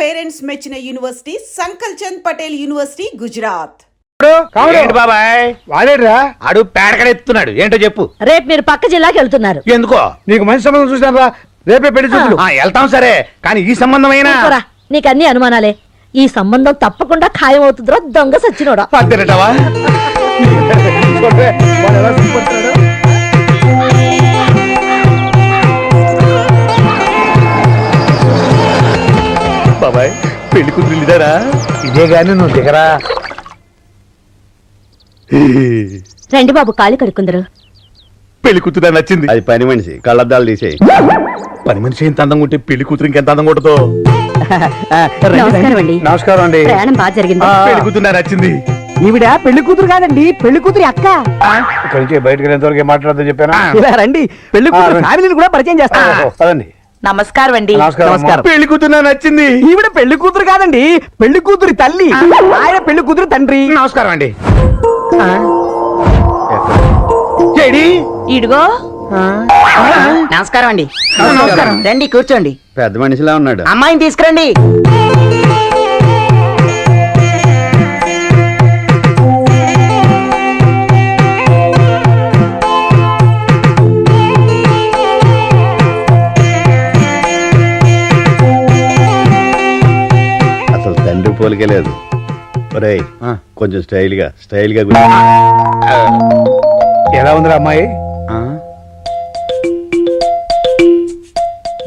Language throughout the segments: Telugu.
పేరెంట్స్ మెచ్చిన యూనివర్సిటీ సంకల్ చంద్ పటేల్ యూనివర్సిటీ గుజరాత్. బాబాయ్ వాడేడ్రా ఆడు పేడకడెత్తున్నాడు ఏంటో చెప్పు. రేపు మీరు పక్క జిల్లాకి వెళ్తున్నారు. ఎందుకో? నీకు మంచి సంబంధం చూసాను రా, రేపే పెళ్లి చూపులు. వెళ్తాం సరే, కానీ ఈ సంబంధమైనా నీకు అన్ని అనుమానాలే. ఈ సంబంధం తప్పకుండా ఖాయం అవుతుందిరా దొంగ సచ్చినోడా. తినటవా బాబాయ్ పెళ్లి కూతురు ఇదారా? ఇదే గాని నువ్వు దిగరా. రండి బాబు, కాళ్ళు కడుక్కుందరు. పెళ్లి కూతురు నచ్చింది. అది పని మనిషి, కళ్ళద్దాలు తీసేయి. పని మనిషి ఎంత అందంగా ఉంటే పెళ్లి కూతురు ఇంకెంత అందంగా ఉంటుందో. నమస్కారం అండి. నమస్కారం అండి. ప్రయాణం బాగా జరిగింది. పెళ్లి కూతురు నచ్చింది. ఈవిడ పెళ్లి కూతురు కాదండి, పెళ్లి కూతురి అక్క. ఇక్కడి నుంచి బయటకు వెళ్ళేంతవరకు ఏం మాట్లాడదని చెప్పాను. ఇలా రండి, పెళ్లి కూతురు ఫ్యామిలీని కూడా పరిచయం చేస్తాను. పదండి. నమస్కారం అండి. నమస్కారం. పెళ్లి కూతురు నచ్చింది. ఈవిడ పెళ్లి కూతురు కాదండి, పెళ్లి కూతురి తల్లి. ఆయన పెళ్లి కూతురు తండ్రి. నమస్కారం అండి. ఇడుగో. నమస్కారం అండి. నమస్కారం. రండి కూర్చోండి. పెద్ద మనిషిలా ఉన్నాడు. అమ్మాయిని తీసుకురండి. అసలు తండ్రి పోలికే లేదు. ఒరేయ్ కొంచెం స్టైల్ గా ఎలా ఉందిరా అమ్మాయి?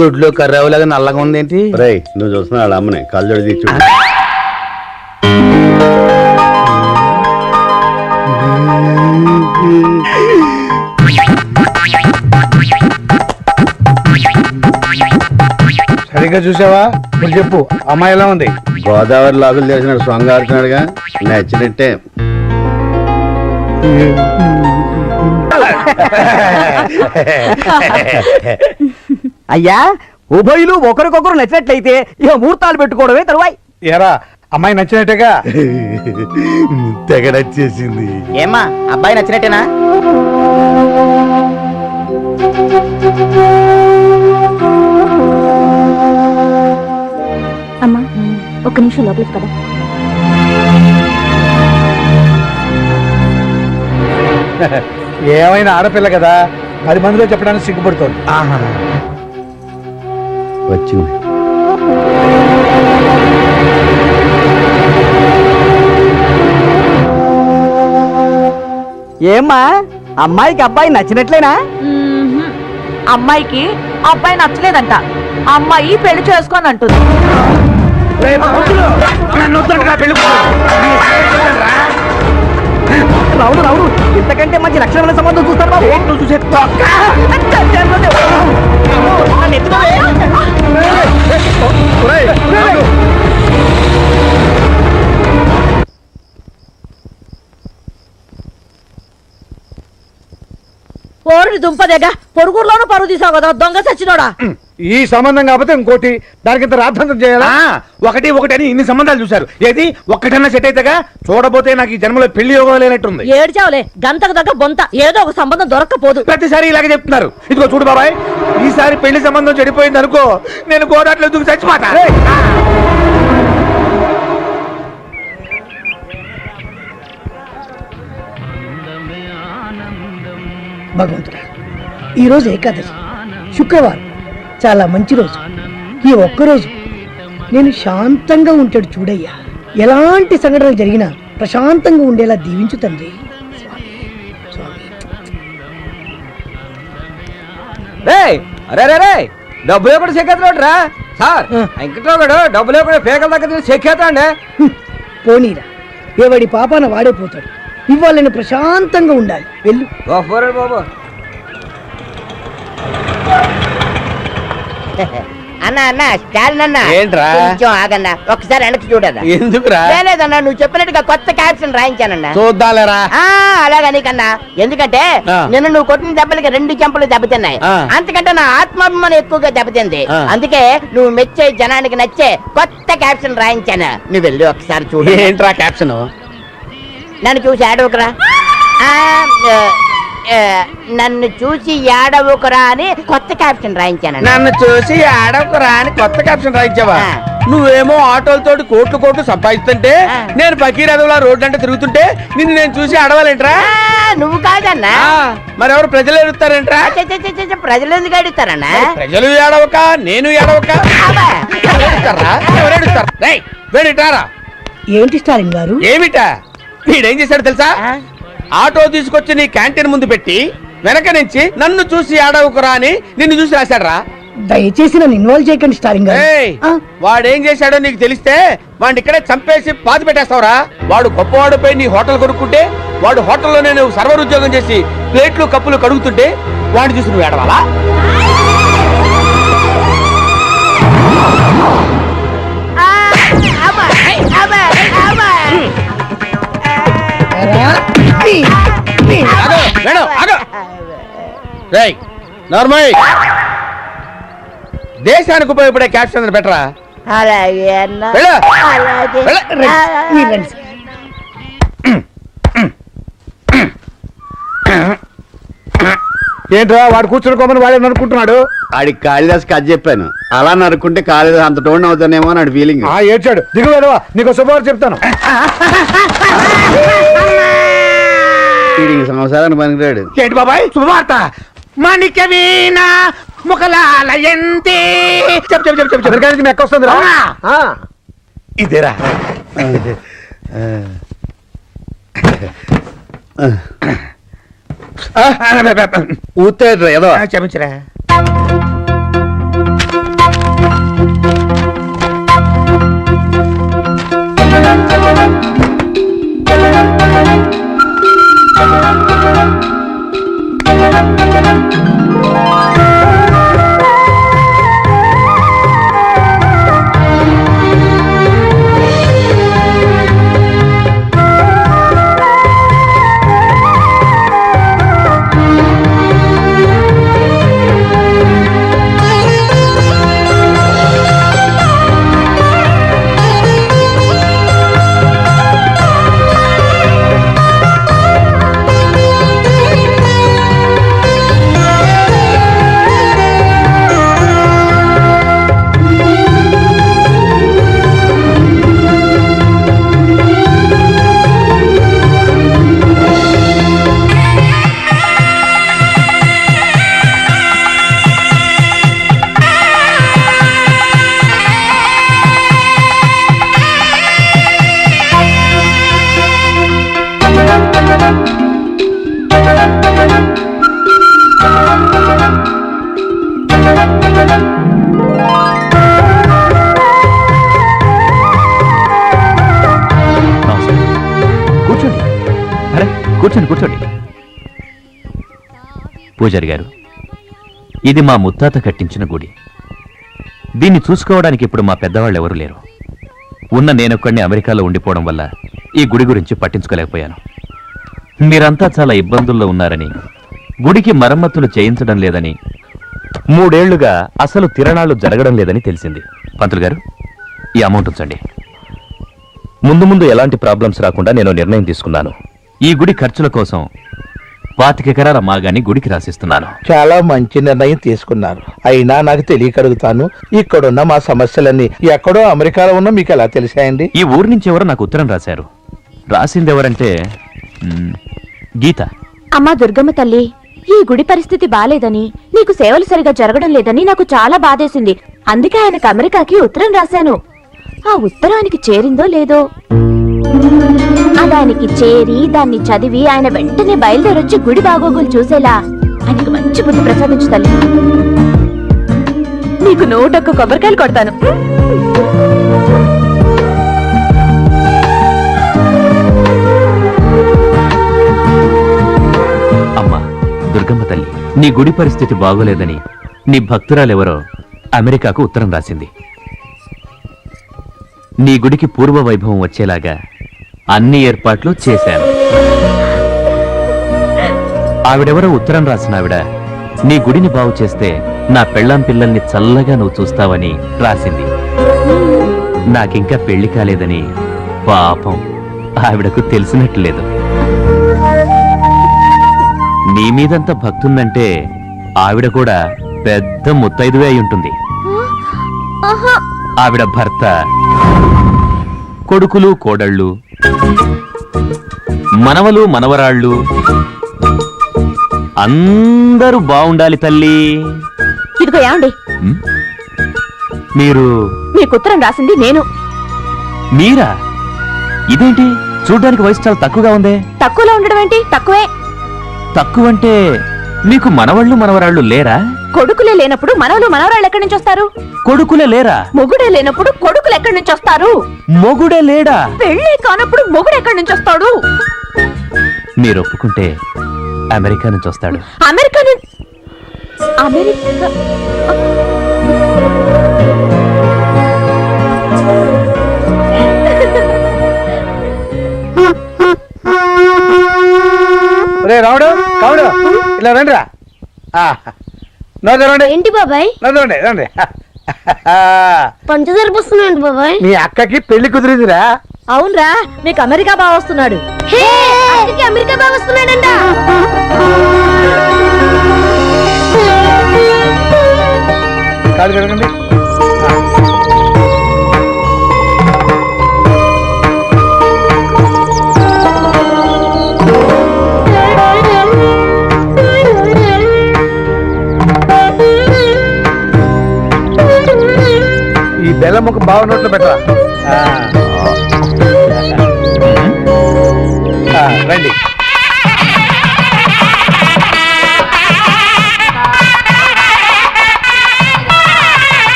దొడ్లో కర్రావులాగా నల్లగా ఉందేంటి? ఒరేయ్ నువ్వు చూస్తున్నా వాళ్ళ అమ్మని కళ్ళజోడి తీర్చు. సరిగ్గా చూసావా? ఇప్పుడు చెప్పు, అమ్మాయి ఎలా ఉంది? గోదావరి లాగులు చేసినాడు, సొంగారుతున్నాడుగా, నచ్చినట్టే. అయ్యా, ఉభయులు ఒకరికొకరు నచ్చినట్లయితే ఇక ముహూర్తాలు పెట్టుకోవడమే తరువాయి. ఏరా అమ్మాయి నచ్చినట్టుగా? తెగ నచ్చేసింది. ఏమ్మా, అబ్బాయి నచ్చినట్టేనా? అమ్మా ఒక్క నిమిషం లోపలికి కదా. ఏమైనా ఆడపిల్ల కదా, 10 మందిలో చెప్పడానికి సిగ్గుపడుతోంది. వచ్చింది. ఏమ్మా, అమ్మాయికి అబ్బాయి నచ్చినట్లేనా? అమ్మాయికి అబ్బాయి నచ్చలేదంట. అమ్మాయి పెళ్లి చేసుకొని అంటుంది. రావుడు రావుడు, ఇంతకంటే మంచి లక్షణమైన సంబంధం చూస్తారు బాబు. నువ్వు చూసే పోరుని దుంపదేగా పొరుగురులోనూ పరుగు తీసావు కదా దొంగ సచ్చినోడా. ఈ సంబంధం కాకపోతే ఇంకోటి, దానికి ఇంత రాద్ధాంతం చేయాలా? ఒకటి అని ఇన్ని సంబంధాలు చూశారు, ఏది ఒక్కటన్నా సెట్ అయితేగా. చూడబోతే నాకు ఈ జన్మలో పెళ్లి యోగం లేనట్టుంది. ఏడ్చావులే, గంతకు దగ్గర బొంత. ఏదో ఒక సంబంధం దొరక్కపోదు. ప్రతిసారి ఇలాగే చెప్తున్నారు. ఇదిగో చూడు బాబాయ్, ఈసారి పెళ్లి సంబంధం చెడిపోయింది అనుకో, నేను గోదాట్లో దూకి చచ్చిపోతా. భగవంతుడా, ఈరోజు ఏకాదశి, శుక్రవారం, చాలా మంచి రోజు. ఈ ఒక్కరోజు నేను శాంతంగా ఉంటాడు చూడయ్యా. ఎలాంటి సంఘటనలు జరిగినా ప్రశాంతంగా ఉండేలా దీవించు తండ్రి. డబ్బులు కూడా చెక్కేస్తాడు రా సార్. వెంకట్రావు గారు డబ్బులు కూడా పేకల దగ్గర చెక్కేస్తాండి. పోనీరా, ఎవడి పాపాన వాడే పోతాడు. ఇవాళ నేను ప్రశాంతంగా ఉండాలి. వెళ్ళు బాబు. అన్న స్టాలిన్ అన్న, ఏంట్రా? కొంచెం ఆగన్నా, ఒకసారి వెనక్కి చూడదా? ఎందుకురా? లేదన్నా, నువ్వు చెప్పినట్టుగా కొత్త క్యాప్షన్ రాయించానన్నా. చూద్దాలేరా? అలాగని కన్నా, ఎందుకంటే నిన్న నువ్వు కొట్టిన దెబ్బలకి 2 చెంపలు దెబ్బతిన్నాయి. అంతకంటే నా ఆత్మాభిమానం ఎక్కువగా దెబ్బతింది. అందుకే నువ్వు మెచ్చే జనానికి నచ్చే కొత్త క్యాప్షన్ రాయించాను. నువ్వు వెళ్ళి ఒకసారి చూడు. ఏంట్రా క్యాప్షన్? నన్ను చూసి ఆడవకురా, నన్ను చూసి ఏడవకురా అని కొత్త క్యాప్షన్ రాయించాను. నన్ను చూసి ఆడవకురా అని కొత్త క్యాప్షన్ రాయించావా? నువ్వేమో ఆటోలతోటి కోట్లు కోట్లు సంపాదిస్తుంటే నేను పకీర్ అదవులా రోడ్డు అంటే తిరుగుతుంటే నిన్ను నేను చూసి అడవాలేంట్రా? నువ్వు కాదన్నా. మరెవరు ప్రజలు ఎడుతారేంట్రా? ప్రజలు ఎందుకు అడుగుతారన్నా? ప్రజలు ఏడవక నేను ఏడవక ఎవరేడుస్తారా? రేయ్, వేడిటారా? ఏంటి స్టాలిన్ గారు? ఏమిటా? వీడేం చేశాడు తెలుసా? ఆటో తీసుకొచ్చి నీ క్యాంటీన్ ముందు పెట్టి వెనక నుంచి నన్ను చూసి ఆడవుకురా అని నిన్ను చూసి రాశాడు. దయచేసి నన్ను ఇన్వాల్వ్ చేయకండి స్టాలిన్ గారు. ఆ, వాడేం చేశాడో నీకు తెలిస్తే వాడిని ఇక్కడే చంపేసి పాతి పెట్టేస్తావురా. వాడు గొప్పవాడిపై నీ హోటల్ కొనుక్కుంటే వాడు హోటల్లోనే నువ్వు సర్వర్ ఉద్యోగం చేసి ప్లేట్లు కప్పులు కడుగుతుంటే వాడిని చూసి నువ్వు ఏడవాలా? ఎరా, ఆగు, మేడం, ఆగు. రేయ్, నార్మల్ దేశానికి ఉపయోగపడే క్యాప్షన్ బెటరా? అలాగే అన్నా. వెళ్ళు. అలాగే. వెళ్ళు. మీరు రండి సార్. ఏంట్రా వాడు కూర్చుని కొమ్మని వాడే అనుకుంటున్నాడు. ఆడికి కాళిదాస్ కథ చెప్పాను, అలా నరుకుంటే కాళిదాస్ అంత టోన్ అవుతానేమో అని ఫీలింగ్. ఏడ్చాడు. దిగువేదవా, నీకు శుభవార్త చెప్తాను. సంవత్సరానికి పనికిరాడు. ఏంటి బాబాయ్ శుభవార్త? మాణిక్య వీణ ముఖలాలయంతి. చెప్పు చెప్పు చెప్పు చెప్పు. ఎవరికైనా మెక్క వస్తుంది రా. ఇదేరా? ఊతాడు ఏదో. క్షమించరా. కూర్చోండి కూర్చోండి. పూజారి గారు, ఇది మా ముత్తాత కట్టించిన గుడి. దీన్ని చూసుకోవడానికి ఇప్పుడు మా పెద్దవాళ్ళు ఎవరు లేరు. ఉన్న నేనొక్కడిని అమెరికాలో ఉండిపోవడం వల్ల ఈ గుడి గురించి పట్టించుకోలేకపోయాను. మీరంతా చాలా ఇబ్బందుల్లో ఉన్నారని, గుడికి మరమ్మతులు చేయించడం లేదని, 3 ఏళ్లుగా అసలు తిరణాలు జరగడం లేదని తెలిసింది. పంతులు గారు, ఈ అమౌంట్ ఉంచండి. ముందు ముందు ఎలాంటి ప్రాబ్లమ్స్ రాకుండా నేను నిర్ణయం తీసుకున్నాను. ఈ గుడి ఖర్చుల కోసం 25 ఎకరాల మాగాన్ని గుడికి రాసిస్తున్నాను. చాలా మంచి నిర్ణయం తీసుకున్నారు. అయినా నాకు తెలియక అడుగుతాను, ఇక్కడున్న మా సమస్యలన్నీ ఎక్కడో అమెరికాలో ఉన్న మీకు ఎలా తెలిసాయండి? ఈ ఊరు నుంచి ఎవరో నాకు ఉత్తరం రాశారు. రాసింది ఎవరంటే గీత. అమ్మా దుర్గమ్మ తల్లి, ఈ గుడి పరిస్థితి బాలేదని, నీకు సేవలు సరిగా జరగడం లేదని నాకు చాలా బాధేసింది. అందుకే ఆయనకు అమెరికాకి ఉత్తరం రాశాను. ఆ ఉత్తరం ఆయనకి చేరిందో లేదో. అదానికి చేరి దాన్ని చదివి ఆయన వెంటనే బయలుదేరొచ్చి గుడి బాగోగులు చూసేలా ఆయనకు మంచి బుద్ధి ప్రసాదించు తల్లి. నీకు 101 కొబ్బరికాయలు కొడతాను. అమ్మా దుర్గమ్మ తల్లి, నీ గుడి పరిస్థితి బాగోలేదని నీ భక్తురాలెవరో అమెరికాకు ఉత్తరం రాసింది. నీ గుడికి పూర్వ వైభవం వచ్చేలాగా అన్ని ఏర్పాట్లు చేశాను. ఆవిడెవరో ఉత్తరం రాసిన ఆవిడ నీ గుడిని బాగు చేస్తే నా పెళ్ళాం పిల్లల్ని చల్లగా నువ్వు చూస్తావని రాసింది. నాకింకా పెళ్లి కాలేదని పాపం ఆవిడకు తెలిసినట్లేదు. నీ మీదంత భక్తుందంటే ఆవిడ కూడా పెద్ద ముత్తైదువే అయి ఉంటుంది. ఆవిడ భర్త, కొడుకులు కోడళ్ళు, మనవలు మనవరాళ్ళు అందరూ బాగుండాలి తల్లి. ఇదిగో ఏమండి, ఉమ్, మీరు మీకు ఉత్తరం రాసింది నేను. మీరా? ఇదేంటి చూడ్డానికి వయసు చాలా తక్కువగా ఉందే. తక్కువలో ఉండడం ఏంటి? తక్కువే. తక్కువంటే మీకు మనవళ్ళు మనవరాళ్ళు లేరా? కొడుకులే లేనప్పుడు మనవలు మనవరాళ్ళు ఎక్కడి నుంచి వస్తారు? కొడుకులే లేరా? మొగుడే లేనప్పుడు కొడుకులు ఎక్కడి నుంచి వస్తారు? మొగుడే లేడా? పెళ్ళే కానప్పుడు మొగుడు ఎక్కడి నుంచి వస్తాడు? మీరు ఒప్పుకుంటే అమెరికా నుంచి వస్తాడు. అమెరికా అమెరికా రే రావుడు కావుడు ఇలా రండి రా. రండి ఏంటి బాబాయ్? రండి రండి. పంచదార పోస్తున్నాడు బాబాయ్. మీ అక్కకి పెళ్లి కుదిరిందిరా. అవునరా, మీకు అమెరికా బాగా వస్తున్నాడు. అమెరికా బాగా వస్తున్నాడంట. కాదు జరగండి. ఈ బెల్లం ఒక బావ నోట్లో పెట్టరా. రండి.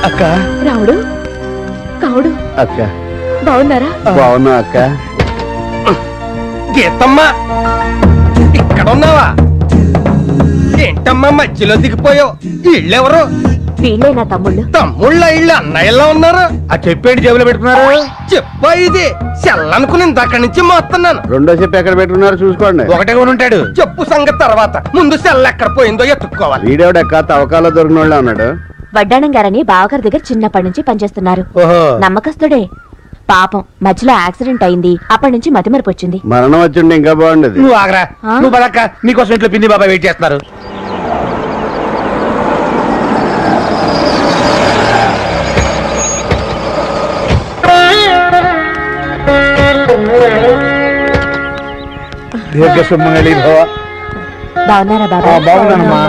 అక్క రావుడు, కావుడు, అక్క బాగున్నారా? బాగున్నా అక్క. గీతమ్మా ఇక్కడ ఉన్నావా? ఏంటమ్మా మధ్యలో దిగిపోయావు? ఇళ్ళెవరు? వీళ్ళే నా తమ్ముళ్ళు. తమ్ముళ్ళ ఇళ్ళు అన్నయ్యలా ఉన్నారు. ఆ చెప్పేంటి జేబులో పెట్టుకున్నారు. చెప్పా ఇది సెల్లనుకుని ఇందాక నుంచి మోస్తున్నాను. రెండో చెప్పు ఎక్కడ పెట్టుకున్నారు చూసుకోండి. ఒకటే కొని ఉంటాడు. చెప్పు సంగతి తర్వాత, ముందు సెల్ల ఎక్కడ పోయిందో ఎత్తుక్కోవాలి. వీడెవడక్క తవకాలో దొరికిన వాళ్ళ ఉన్నాడు. వడ్డాణం గారని బావగారి దగ్గర చిన్నప్పటి నుంచి పనిచేస్తున్నారు. ఓహో. నమ్మకస్తుడే. పాపం మధ్యలో యాక్సిడెంట్ అయింది. అప్పటి నుంచి మతిమరుపు వచ్చింది. మరణం వచ్చిండే ఇంకా బాగుండేది. నువ్వు ఆగరా. ఆ? నువ్వు బలక్క, నీకోసం ఇంట్లో పిండి బాబాయ్ వెయిట్ చేస్తున్నారు. దీర్ఘ సుమంగళి భవ. బాగున్నారా బాబా? బాగున్నానమ్మా.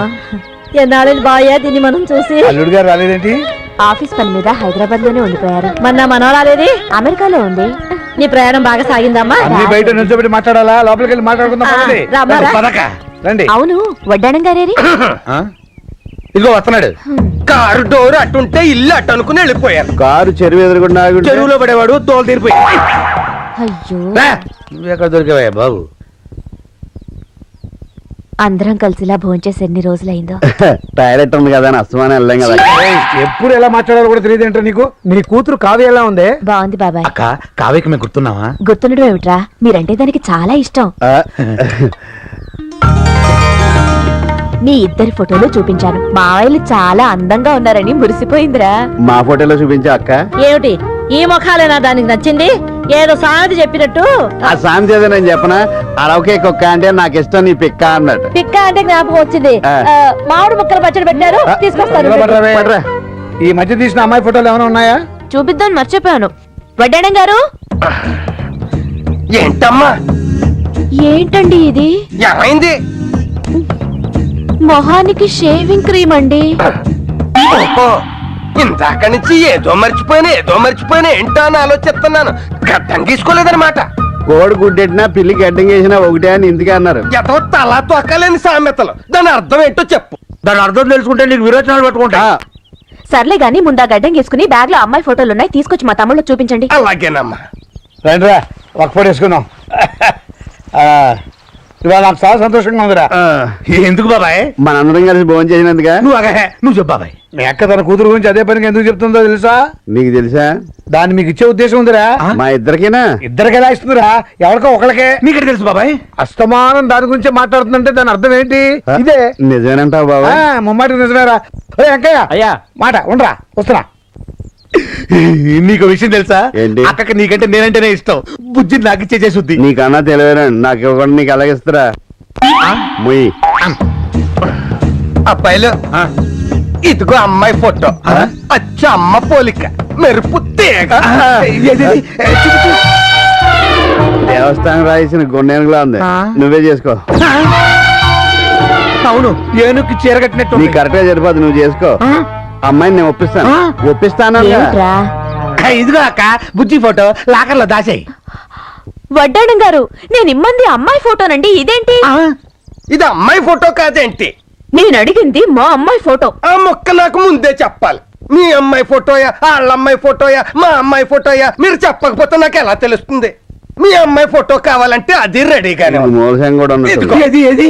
ఎన్నాళ్ళు బాయా దీన్ని మనం చూసి. అల్లుడు గారు రాలేదేంటి? ఆఫీస్ పని మీద హైదరాబాద్ లోనే ఉండిపోయారు. మన మనవరాలేది అమెరికాలో ఉంది. నీ ప్రయాణం బాగా సాగిందమ్మా? అన్ని బయట నిల్చోబెట్టి మాట్లాడాలా? లోపలికి వెళ్ళి మాట్లాడుకుందాం. పదండి. రామ్మా, రా. పదక్క. రండి. అవును, వడ్డాణం గారేరి? ఆ? ఇదిగో వస్తున్నాడు. కారు డోర్ అటుంటే ఇల్లు అటు అనుకుని వెళ్ళిపోయారు. కారు చెరువు ఎదురుగుండా ఆగి ఉంటే చెరువులో పడేవాడు తోలు తీరిపోయి. అయ్యో, నువ్వు ఎక్కడ దొరికావయ్యా బాబు? అందరం కలిసిలా భోంచేసి ఎన్ని రోజులైందో. టాయిలెట్ ఉంది కదా అని అస్తమానం వెళ్ళాం కదా. ఏయ్, ఎప్పుడు ఎలా మాట్లాడాలో కూడా తెలియదు ఏంటో నీకు. నీ కూతురు కావ్య ఎలా ఉంది? బాగుంది బాబాయ్. అక్క, కావ్యకి మేము గుర్తున్నావా? గుర్తుండడం ఏమిట్రా, మీరంటే దానికి చాలా ఇష్టం. ఆ, మీ ఇద్దరి ఫోటోలు చూపించాను. మావయ్యలు చాలా అందంగా ఉన్నారని మురిసిపోయిందిరా. మా ఫోటోలో చూపించా అక్క. ఏమిటి ఈ ముఖాలేనా దానికి నచ్చింది? ఏదో సామెత చెప్పినట్టు ఆ సామెత ఏదో నేను చెప్పనా, అరవకే కుక్క అంటే నాకు ఇష్టం నీ పిక్క అన్నట్టు. పిక్క అంటే జ్ఞాపకం వచ్చింది. ఆ. మామిడి ముక్కలు పచ్చడి పెట్టారు, తీసుకొస్తారు. పట్రా. పట్రా. ఈ మధ్య తీసిన అమ్మాయి ఫోటోలు ఏమైనా ఉన్నాయా? చూపిద్దాం మర్చిపోయాను. వడ్డాణం గారు, ఏంటమ్మా ఏంటండి ఇది? ఏమైంది? మొహానికి షేవింగ్ క్రీమ్ అండి. ఓహో, ఇందాక నుంచి ఏదో మర్చిపోయినా ఏంటో అని ఆలోచిస్తున్నాను. గడ్డం గీసుకోలేదన్నమాట. కోడి గుడ్డెట్టినా పిల్లి గడ్డం వేసినా ఒకటే అని ఇందుకే అన్నారు. ఎంతో తలా తొక్కలేని సామెతలు. దాని అర్థం ఏంటో చెప్పు. దాని అర్థం తెలుసుకుంటే నీకు విరోచనాలు పెట్టుకుంటా. సర్లే గాని ముందా గడ్డం గీసుకుని బ్యాగ్ లో అమ్మాయి ఫోటోలు ఉన్నాయి, తీసుకొచ్చి మా తమ్ముళ్ళు చూపించండి. అలాగేనమ్మా. రండిరా ఒక ఫోటో వేసుకుందాం. ఇవాళ నాకు చాలా సంతోషంగా ఉందిరా. ఎందుకు బాబాయ్? మనందరం కలిసి భోజనం చేసినందుగా. నువ్వు చెప్పు బాబాయ్. మీ అక్క తన కూతురు గురించి అదే పనికి ఎందుకు చెప్తుందో తెలుసా? నీకు తెలుసా? దాన్ని మీకు ఇచ్చే ఉద్దేశం ఉందిరా. మా ఇద్దరికేనా? ఇద్దరికి ఎలా ఇస్తుందిరా? ఎవరికో ఒకళ్ళకే. నీకు తెలుసు బాబాయ్? అస్తమానం దాని గురించి మాట్లాడుతుందంటే దాని అర్థం ఏంటి? ఇదే. నిజమేనంటావు బాబా? ముమ్మాటి నిజమేరా. వెంకయ్య అయ్యా మాట ఉండరా, వస్తున్నా. నీకు విషయం తెలుసా? ఏంటి? అక్కకి నీకంటే నేనంటేనే ఇష్టం. బుజ్జి నాకు ఇచ్చేసేసుద్ది. నీకన్నా తెలివేనా? నాకు ఇవ్వకుండా నీకు అలాగిస్తారా? ముయ్. అబ్బాయిలు, ఇదిగో అమ్మాయి ఫోటో. అచ్చ అమ్మ పోలిక, మెరుపు తీగ. దేవస్థానం రాయించిన గుండెనుగులా ఉంది. నువ్వే చేసుకో. అవును, ఏనుక్కి చీర కట్టినట్టు. నీకు కరెక్ట్ గా సరిపోదు, నువ్వు చేసుకో. అమ్మాయిని నేను ఒప్పిస్తాను. ఏంట్రా? ఇదిగో అక్క బుజ్జి ఫోటో లాకర్లో దాచేయి. వడ్డాణం గారు, నేను ఇమ్మంది అమ్మాయి ఫోటోనండి, ఇదేంటి? ఇది అమ్మాయి ఫోటో కాదేంటి? నేను అడిగింది మా అమ్మాయి ఫోటో. ఆ మొక్క నాకు ముందే చెప్పాలి. మీ అమ్మాయి ఫోటోయా, వాళ్ళ అమ్మాయి ఫోటోయా, మా అమ్మాయి ఫోటోయా మీరు చెప్పకపోతే నాకు ఎలా తెలుస్తుంది? మీ అమ్మాయి ఫోటో కావాలంటే అది రెడీగానే ఉంది. మోసం కూడా ఉన్నట్టు. ఇదిగో. ఏది